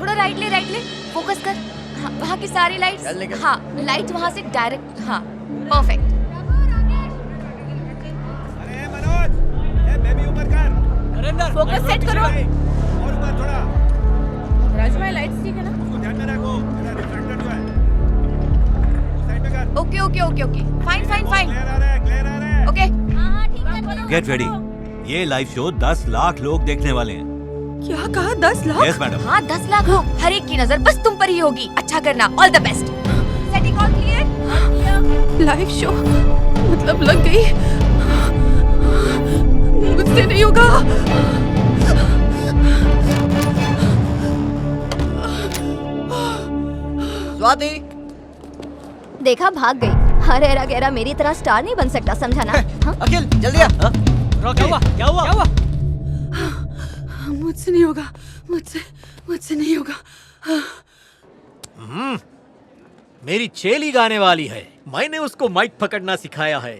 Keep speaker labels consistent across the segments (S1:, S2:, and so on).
S1: थोड़ा राइट ले, फोकस कर। हाँ, वहाँ की सारी लाइट्स, हाँ लाइट वहाँ से डायरेक्ट, हाँ परफेक्ट।
S2: अरे मनोज, ए बेबी ऊपर कर।
S1: फोकस सेट करो।
S2: और ऊपर थोड़ा।
S3: राजू लाइट्स ठीक है ना?
S2: उसको ध्यान में रखो, मेरा रिफ्लेक्टर जो है। उस साइड पे कर।
S1: Okay, fine.
S2: क्लियर आ रहा है।
S1: ओके,
S3: हाँ ठीक है।
S4: Get ready. ये लाइव शो 10 लाख लोग देखने वाले हैं।
S3: क्या कहा 10 लाख?
S4: Yes madam.
S1: हाँ 10 लाख लोग, हर एक की नजर बस तुम पर ही होगी। अच्छा करना, all the best. Setting all clear?
S3: Live show मतलब लग गई। मुझसे नहीं होगा।
S5: स्वाति,
S6: देखा भाग गई। हरे गहरा मेरी तरह स्टार नहीं बन सकता, समझा ना? हाँ?
S5: अखिल जल्दी आ।
S7: क्या हुआ?
S3: मुझसे नहीं होगा। मुझसे नहीं होगा।
S7: मेरी चेली गाने वाली है, मैंने उसको माइक पकड़ना सिखाया है।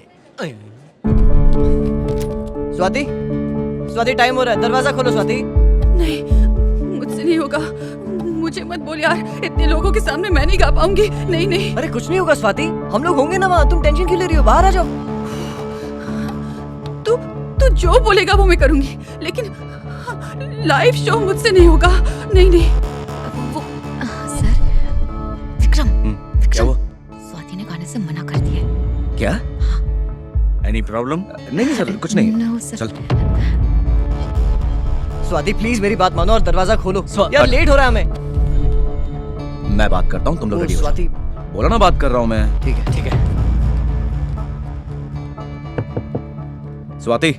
S5: स्वाति टाइम हो रहा है, दरवाजा खोलो स्वाति।
S3: नहीं, मुझसे नहीं होगा। मुझे मत बोल यार, इतने लोगों के सामने मैं नहीं गा पाऊंगी। नहीं।
S5: अरे कुछ नहीं होगा स्वाति, हम लोग होंगे ना वहाँ, तुम टेंशन क्यों ले रही हो? बाहर आ जाओ।
S3: तू जो बोलेगा वो मैं करूंगी, लेकिन लाइव शो मुझसे नहीं होगा। नहीं।
S1: वो सर, विक्रम,
S4: क्या हुआ?
S1: स्वाति ने गाने से मना कर दिया है।
S4: क्या? Any problem?
S5: नहीं सर, कुछ नहीं।
S1: No sir.
S4: चल।
S5: स्वाति प्लीज मेरी बात मानो और दरवाजा खोलो यार, लेट हो रहा है हमें।
S4: मैं बात करता हूँ, तुम लोग रेडी हो जाओ।
S5: स्वाति
S4: बोला ना बात कर रहा हूँ मैं।
S5: ठीक है।
S4: स्वाति,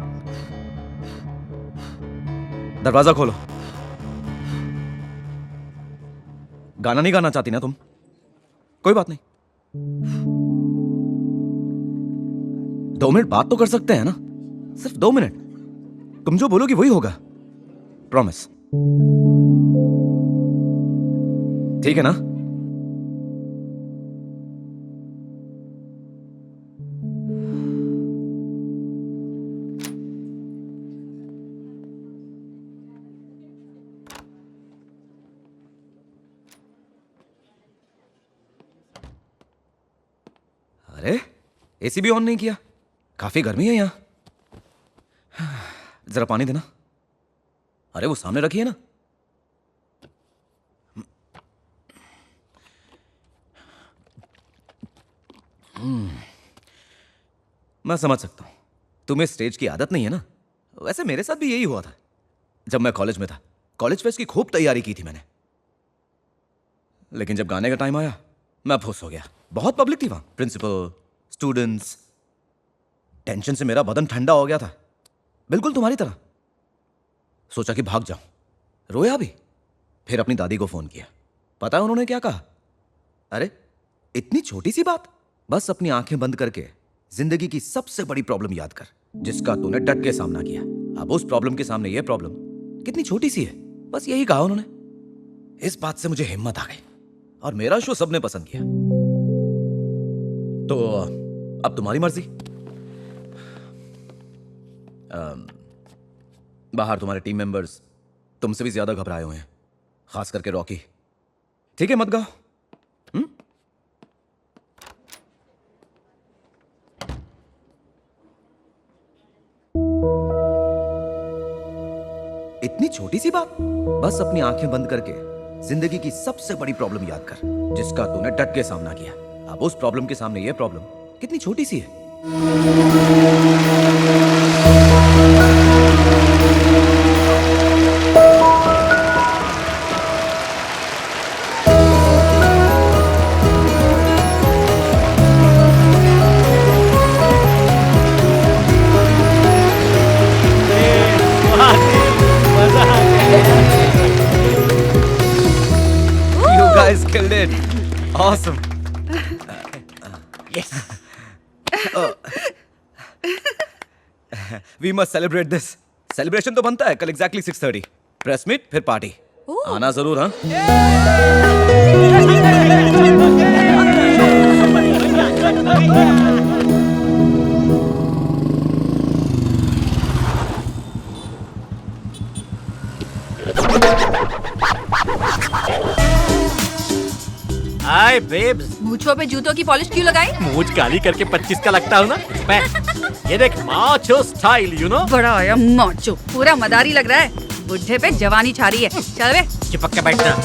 S4: दरवाजा खोलो। गाना नहीं गाना चाहती ना तुम? कोई बात नहीं, 2 मिनट बात तो कर सकते हैं ना? सिर्फ 2 मिनट। तुम जो बोलोगी वही होगा, प्रॉमिस। ठीक है ना? अरे एसी भी ऑन नहीं किया, काफी गर्मी है यहां। जरा पानी देना। अरे वो सामने रखी है ना। मैं समझ सकता हूं, तुम्हें स्टेज की आदत नहीं है ना। वैसे मेरे साथ भी यही हुआ था जब मैं कॉलेज में था। कॉलेज फेस्ट की खूब तैयारी की थी मैंने, लेकिन जब गाने का टाइम आया मैं फुस हो गया। बहुत पब्लिक थी वहां, प्रिंसिपल, स्टूडेंट्स। टेंशन से मेरा बदन ठंडा हो गया था, बिल्कुल तुम्हारी तरह। सोचा कि भाग जाऊं, रोया भी। फिर अपनी दादी को फोन किया। पता है उन्होंने क्या कहा? अरे इतनी छोटी सी बात, बस अपनी आंखें बंद करके जिंदगी की सबसे बड़ी प्रॉब्लम याद कर, जिसका तूने डट के सामना किया। अब उस प्रॉब्लम के सामने यह प्रॉब्लम कितनी छोटी सी है, बस यही कहा उन्होंने। इस बात से मुझे हिम्मत आ गई और मेरा शो सबने पसंद किया। तो अब तुम्हारी मर्जी। बाहर तुम्हारे टीम मेंबर्स तुमसे भी ज्यादा घबराए हुए हैं, खास करके रॉकी। ठीक है, मत गाओ। इतनी छोटी सी बात, बस अपनी आंखें बंद करके जिंदगी की सबसे बड़ी प्रॉब्लम याद कर, जिसका तूने डट के सामना किया। अब उस प्रॉब्लम के सामने यह प्रॉब्लम कितनी छोटी सी है। You guys killed it. Awesome.
S7: Yes.
S4: We must celebrate this. Celebration तो बनता है कल एग्जैक्टली 6:30। प्रेस मीट फिर पार्टी। आना जरूर। हाँ
S7: हाय बेब्स।
S3: मूंछों पे जूतों की पॉलिश क्यों लगाई?
S7: मूंछ काली करके 25 का लगता हूँ ना मैं। ये देख माचो स्टाइल, यू नो।
S3: बड़ा आया माचो, पूरा मदारी लग रहा है। बुढ़े पे जवानी छा रही है। चल बे।
S7: चिपक के बैठना।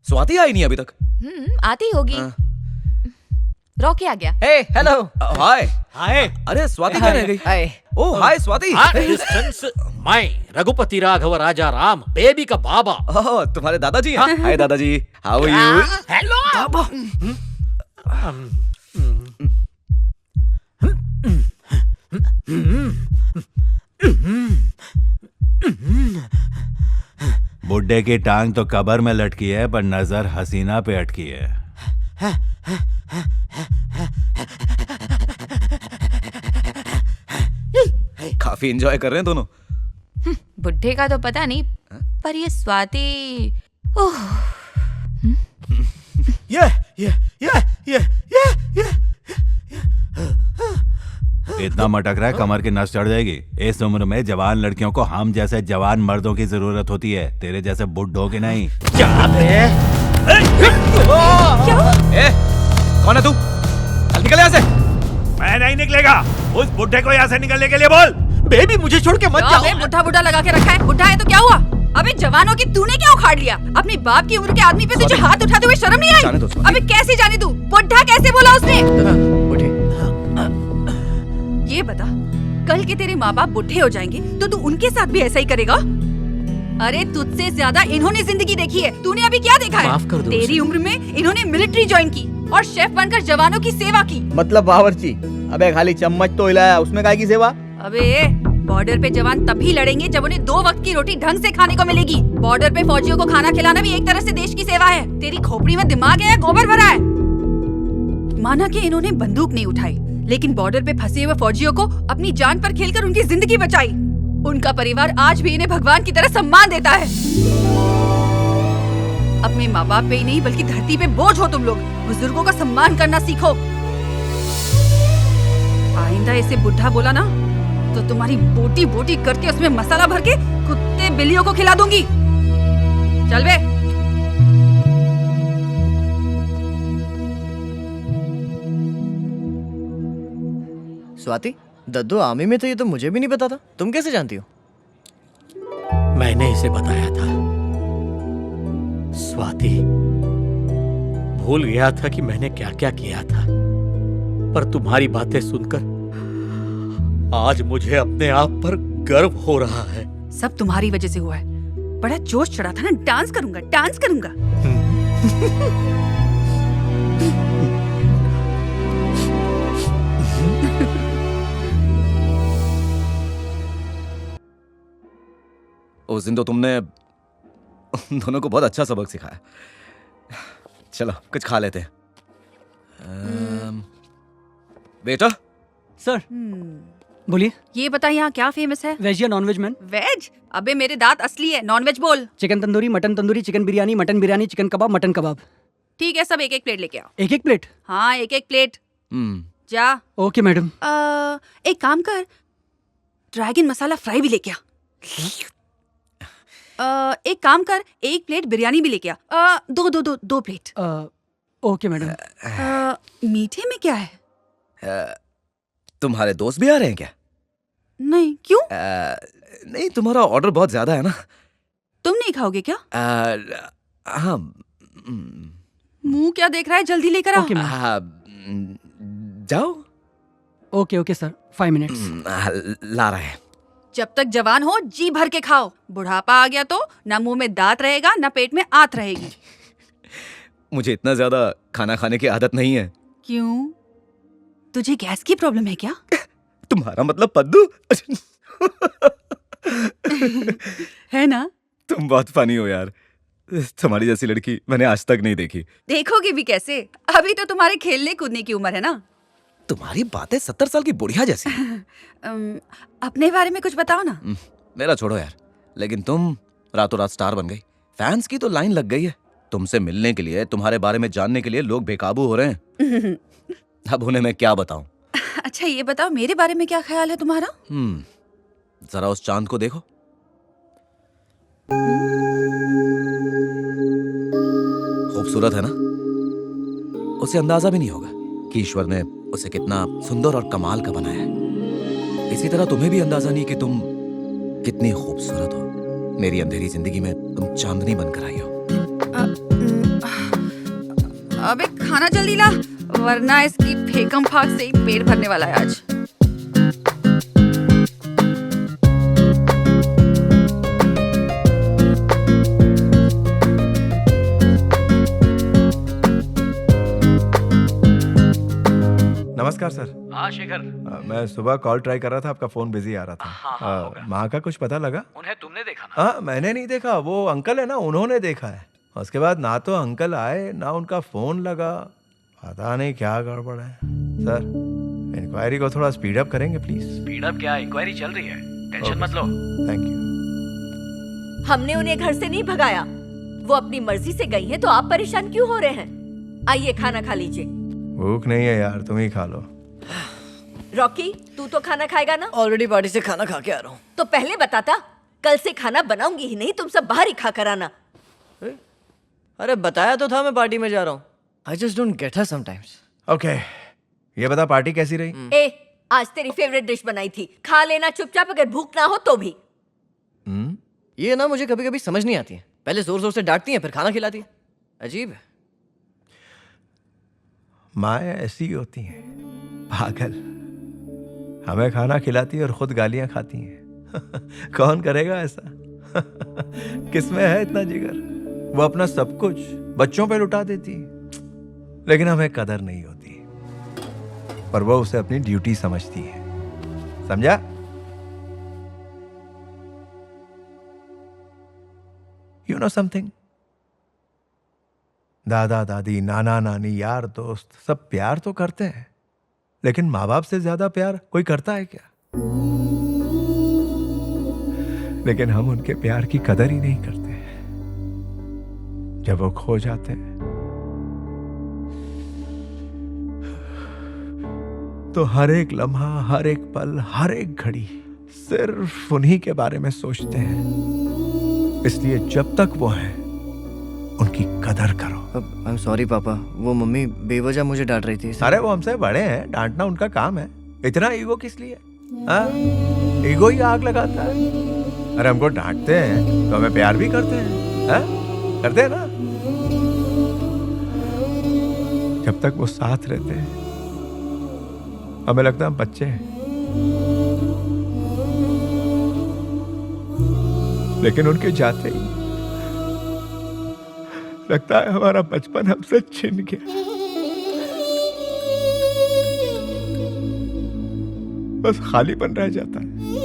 S4: स्वाति आई नहीं अभी तक।
S1: आती होगी। रॉकी आ गया।
S5: हे हेलो
S4: हाय।
S7: हाय।
S4: अरे स्वाति कहाँ रह गई?
S5: हाय
S4: ओह हाय स्वाति।
S7: डिस्टेंस। मैं रघुपति राघव राजा राम, बेबी का बाबा।
S4: ओह तुम्हारे दादाजी। हाँ हाय दादाजी, हाउ आर यू?
S7: हेलो बाबा।
S2: बुड्ढे की टांग तो कबर में लटकी है पर नजर हसीना पे अटकी है।
S4: काफी एंजॉय कर रहे हैं दोनों।
S1: बुढ़े का तो पता नहीं, पर ये स्वाति, ओह
S2: ये इतना मटक रहा है कमर की नस चढ़ जाएगी। इस उम्र में जवान लड़कियों को हम जैसे जवान मर्दों की जरूरत होती है, तेरे जैसे बुड्ढों की नहीं।
S4: कौन है तू? चल निकल यहाँ से।
S2: मैं नहीं निकलेगा। उस बुड्ढे को यहाँ से निकलने के लिए बोल।
S7: बेबी मुझे छोड़ के मत
S3: क्या
S7: जाओ।
S3: बे, बुढ़ा बुढ़ा लगा के रखा है। बुढ़ा है तो क्या हुआ? अबे जवानों की तूने क्या उखाड़ लिया? अपनी बाप की उम्र के आदमी पे तुझे हाथ उठाते हुए शर्म नहीं
S4: जाने दो
S3: आई?
S4: स्वाति।
S3: अबे कैसे जाने तू? बुढ़ा कैसे बोला उसने?
S5: बुढ़े
S3: ये बता, कल के तेरे माँ बाप बुढ़े हो जाएंगे तो तू उनके साथ भी ऐसा ही करेगा? अरे तुझसे ज्यादा इन्होंने जिंदगी देखी है, तूने अभी क्या देखा है?
S7: माफ कर दो
S3: तेरी
S7: उसे।
S3: उम्र में इन्होंने मिलिट्री ज्वाइन की और शेफ बनकर जवानों की सेवा की।
S5: मतलब बावर्ची। अबे खाली चम्मच तो हिलाया, उसमें काय की सेवा?
S3: अबे बॉर्डर पे जवान तभी लड़ेंगे जब उन्हें 2 वक्त की रोटी ढंग से खाने को मिलेगी। बॉर्डर पे फौजियों को खाना खिलाना भी एक तरह से देश की सेवा है। तेरी खोपड़ी में दिमाग है या गोबर भरा है? माना कि इन्होंने बंदूक नहीं उठाई, लेकिन बॉर्डर पे फंसे हुए फौजियों को अपनी जान पर खेलकर उनकी जिंदगी बचाई। उनका परिवार आज भी इन्हें भगवान की तरह सम्मान देता है। अपने माँ बाप पे ही नहीं बल्कि धरती पे बोझ हो तुम लोग। बुजुर्गों का सम्मान करना सीखो। आइंदा इसे बुढ़ा बोला ना तो तुम्हारी बोटी बोटी करके उसमें मसाला भर के कुत्ते बिल्लियों को खिला दूंगी। चल बे।
S5: स्वाति, दद्दू आर्मी में तो ये तो मुझे भी नहीं पता था। तुम कैसे जानती हो?
S7: मैंने इसे बताया था। स्वाति, भूल गया था कि मैंने क्या क्या किया था, पर तुम्हारी बातें सुनकर आज मुझे अपने आप पर गर्व हो रहा है।
S3: सब तुम्हारी वजह से हुआ है। बड़ा जोश चढ़ा था ना, डांस करूंगा डांस करूंगा।
S4: उस दिन तो तुमने दोनों को बहुत अच्छा सबक सिखाया। चलो कुछ खा लेते हैं। बेटा
S8: सर बोलिए।
S3: ये बता यहाँ क्या फेमस है?
S8: वेज या नॉन वेज मैन?
S3: वेज? अबे मेरे दांत असली है, नॉन वेज बोल।
S8: Chicken tandoori, mutton tandoori, chicken biryani, mutton biryani, chicken kebab, mutton kebab.
S3: ठीक है, सब एक एक प्लेट लेके आओ।
S8: एक एक प्लेट?
S3: हाँ एक एक प्लेट। जा।
S8: Okay madam.
S3: एक काम कर, ड्रैगन मसाला फ्राई भी लेके आ। एक काम कर, एक प्लेट बिरयानी भी लेके आ। दो प्लेट।
S8: Okay madam.
S3: मीठे में क्या है?
S4: तुम्हारे दोस्त भी आ रहे हैं क्या?
S3: नहीं, क्यों?
S4: नहीं, तुम्हारा ऑर्डर बहुत ज्यादा है ना।
S3: तुम नहीं खाओगे क्या?
S4: हाँ।
S3: मुंह क्या देख रहा है, जल्दी लेकर आओ।
S8: Okay ma'am.
S4: जाओ।
S8: Okay okay sir, 5 minutes.
S4: ला रहा है।
S3: जब तक जवान हो जी भर के खाओ। बुढ़ापा आ गया तो ना मुंह में दांत रहेगा ना पेट में आंत रहेगी।
S4: मुझे इतना ज्यादा खाना खाने की आदत नहीं है।
S3: क्यों? तुझे गैस की प्रॉब्लम है क्या?
S4: तुम्हारा मतलब पद्दू?
S3: है ना?
S4: तुम बहुत फनी हो यार। तुम्हारी जैसी लड़की मैंने आज तक नहीं देखी।
S3: देखोगे भी कैसे, अभी तो तुम्हारे खेलने कूदने की उम्र है ना।
S4: तुम्हारी बातें 70 साल की बुढ़िया जैसी।
S3: अपने बारे में कुछ बताओ ना।
S4: मेरा छोड़ो यार, लेकिन तुम रातों रात स्टार बन गई। फैंस की तो लाइन लग गई है। तुमसे मिलने के लिए, तुम्हारे बारे में जानने के लिए लोग बेकाबू हो रहे हैं। अब उन्हें मैं क्या बताऊं?
S3: अच्छा ये बताओ, मेरे बारे में क्या ख्याल है तुम्हारा?
S4: जरा उस चांद को देखो। खूबसूरत है ना, उसे अंदाजा भी नहीं होगा कि ईश्वर ने उसे कितना सुंदर और कमाल का बनाया है। इसी तरह तुम्हें भी अंदाजा नहीं कि तुम कितनी खूबसूरत हो। मेरी अंधेरी जिंदगी में तुम चांदनी बनकर आई हो।
S3: अबे खाना जल्दी ला, वरना इसकी फेकम फाक से ही पेट भरने वाला है आज।
S9: नमस्कार सर।
S7: हाँ शेखर,
S9: मैं सुबह कॉल ट्राई कर रहा था, आपका फोन बिजी आ रहा था। माँ का कुछ पता लगा?
S7: उन्हें तुमने देखा ना?
S9: हाँ, मैंने नहीं देखा, वो अंकल है ना, उन्होंने देखा है। उसके बाद ना तो अंकल आए ना उनका फोन लगा, पता नहीं क्या गड़बड़ है। सर, इंक्वायरी को थोड़ा स्पीड अप करेंगे प्लीज।
S7: स्पीड अप क्या, इंक्वायरी चल रही है, टेंशन मत लो।
S9: Thank you.
S10: हमने उन्हें घर से नहीं भगाया, वो अपनी मर्जी से गई हैं, तो आप परेशान क्यों हो रहे हैं? आइए खाना खा लीजिए।
S9: भूख नहीं है यार, तुम ही खा लो।
S10: रॉकी, तू तो खाना खाएगा ना?
S5: ऑलरेडी पार्टी से खाना खा के आ रहा हूँ।
S10: तो पहले बताता, कल से खाना बनाऊंगी ही नहीं, तुम सब बाहर ही खा कर आना।
S5: अरे बताया तो था मैं पार्टी में जा रहा हूँ। I just don't get her sometimes.
S9: Okay, ये बता पार्टी कैसी रही?
S10: ए, आज तेरी फेवरेट डिश बनाई थी, खा लेना चुपचाप, अगर भूख ना हो तो भी।
S5: ये ना मुझे कभी कभी समझ नहीं आती है। पहले जोर जोर से डांटती है, फिर खाना खिलाती है। अजीब है।
S9: माएँ ऐसी होती हैं, पागल। हमें खाना खिलाती है और खुद गालियां खाती हैं। कौन करेगा ऐसा? किसमें है इतना जिगर? वो अपना सब कुछ बच्चों पे लुटा देती, लेकिन हमें कदर नहीं होती, पर वो उसे अपनी ड्यूटी समझती है। समझा? You know something? दादा दादी, नाना नानी, यार दोस्त सब प्यार तो करते हैं, लेकिन माँ बाप से ज्यादा प्यार कोई करता है क्या? लेकिन हम उनके प्यार की कदर ही नहीं करते। जब वो खो जाते हैं तो हर एक लम्हा, हर एक पल, हर एक घड़ी सिर्फ उन्हीं के बारे में सोचते हैं। इसलिए जब तक वो हैं, उनकी कदर करो।
S5: आई एम सॉरी पापा, वो मम्मी बेवजह मुझे डांट रही थी।
S9: अरे वो हमसे बड़े हैं, डांटना उनका काम है। इतना ईगो किस लिए? हाँ, ईगो ही आग लगाता है। अरे हमको डांटते हैं तो हमें प्यार भी करते हैं, हाँ? करते हैं ना? जब तक वो साथ रहते हैं हमें लगता है हम बच्चे हैं, लेकिन उनके जाते ही लगता है हमारा बचपन हमसे छिन गया। बस खालीपन रह जाता है।